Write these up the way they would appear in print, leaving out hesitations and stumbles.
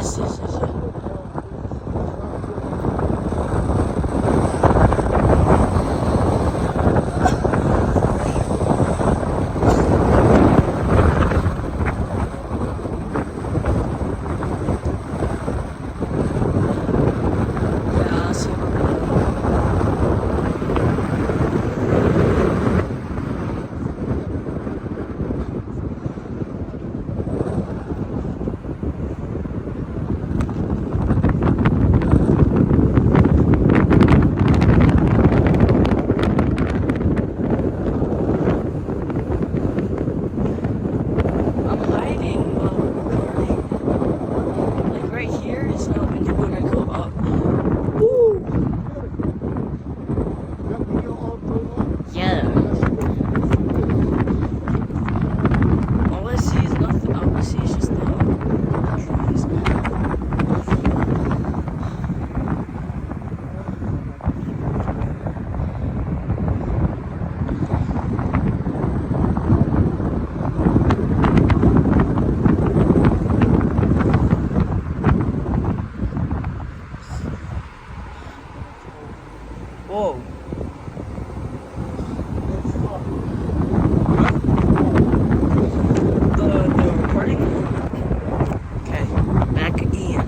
Yes, yes, yes, yes. Yeah, I'll see him over there. I'm hiding while we're recording. Like right here is not when you're gonna go up. Woo! Yeah. All I see is nothing. All I see is just the trees. Whoa. The recording? Okay, back again.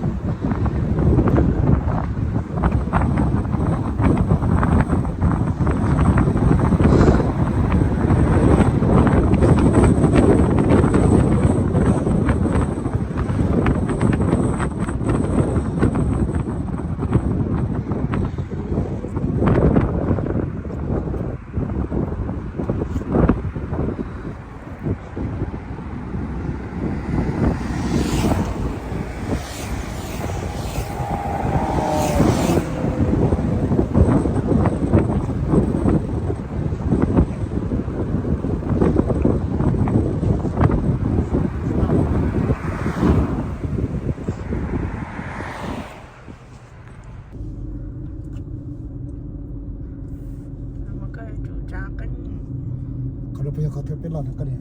Kalau punya katil pelan kan ya.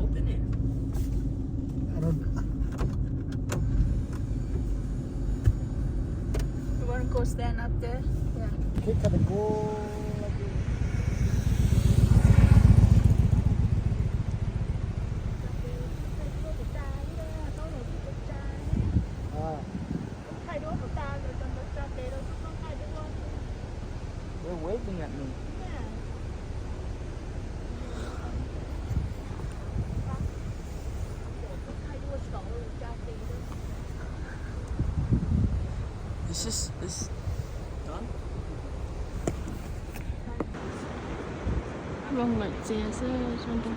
Open it. Ano, You want to go stand up there? Yeah. kita ada go lagi. Ah, Hai đứa của ta rồi còn được ra để đâu có hai đứa con. They're waving at me. Yeah. Hai đứa sợ ra để đâu. Is this done? Vâng, lại xe xe trong đây.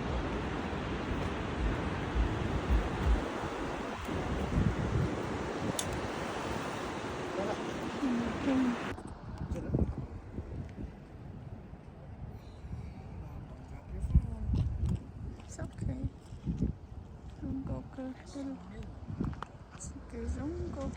It's okay. Don't go good. It's okay, don't go.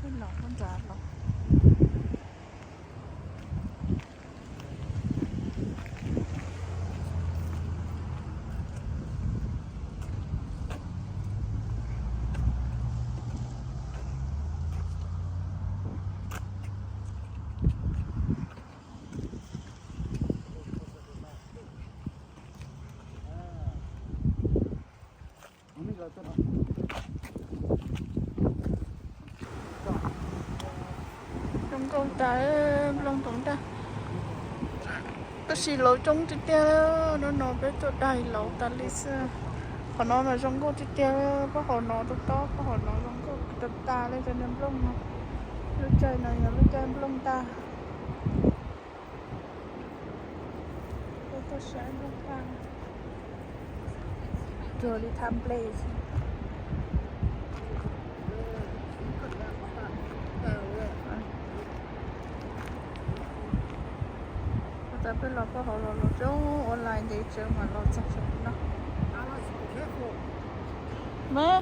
Cái lọc con già lọc. ini jatuh lah. Trong con ta long tổng ta cái xì lỗ trong cái tia nó nói với chỗ đầy lỗ ta lý sư họ nói là trong cô cái tia có họ nói tốt tốt có họ nói trong cô tập ta lên cho nên lông nó lúc chơi này là lúc chơi lông ta tôi sẽ lông ta rồi đi thăm place ta biết là có họ là chỗ online để chơi mà nó chắc chắn nó mẹ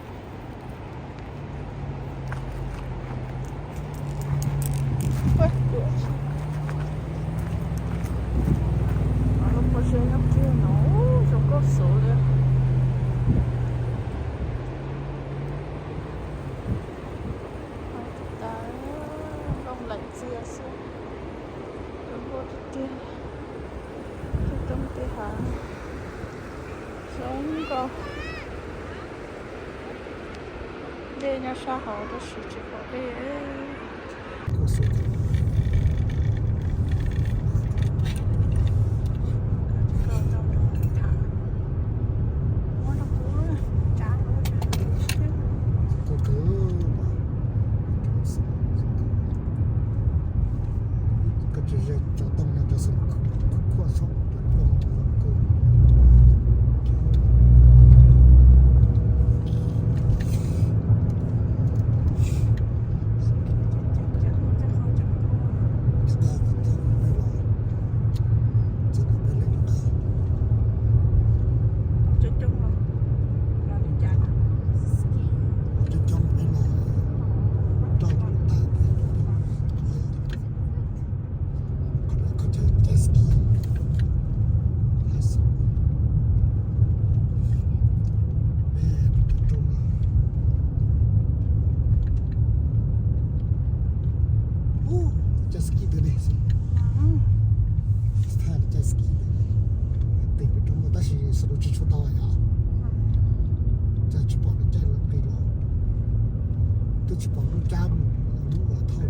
giống có đây nhà xã hội đó sự chỉ có đây Cô số cô cứ cái chuyện cho tông là cho sân khóa sống lồng cô ski the next. Start jet ski. Tình của chúng ta chỉ sử dụng chút đôi à.จะchỉ bỏ được chân lên rồi. Tôi chỉ bỏ được chân đúng rồi thôi.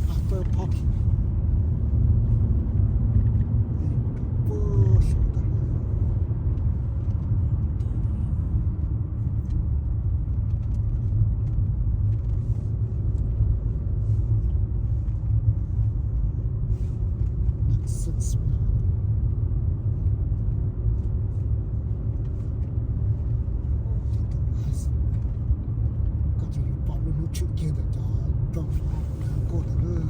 After parking. Six. Có chỉ bỏ luôn lúc trước kia để cho trong cô là nó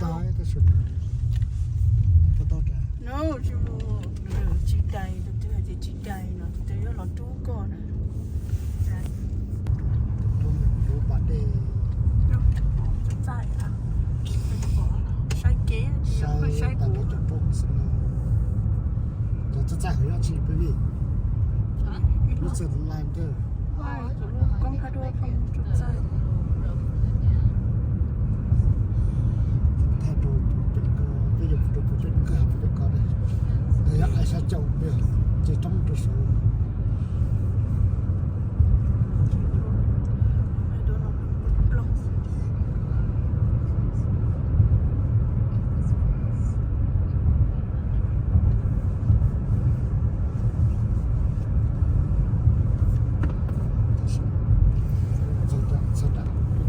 đói cái chuyện có tốt rồi. No, chị đầy được thì chị đầy nó thì là chú con này. Tôi mình bạn đi Sai à? Sai kế, sai tại cũ. nó chụp bông xong rồi cho chạy hơi chị bởi vì nó sẽ làm được Con hai đôi không chụp sai. thay đổi bây giờ đồ của chuyện cái học được có đây để ai sẽ chồng bây giờ chỉ trong cái số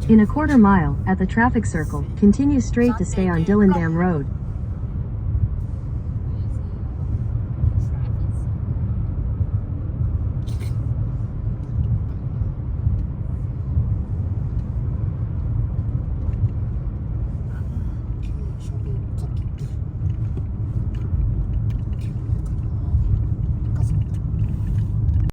In a quarter mile, at the traffic circle, continue straight to stay on Dillon Dam Road.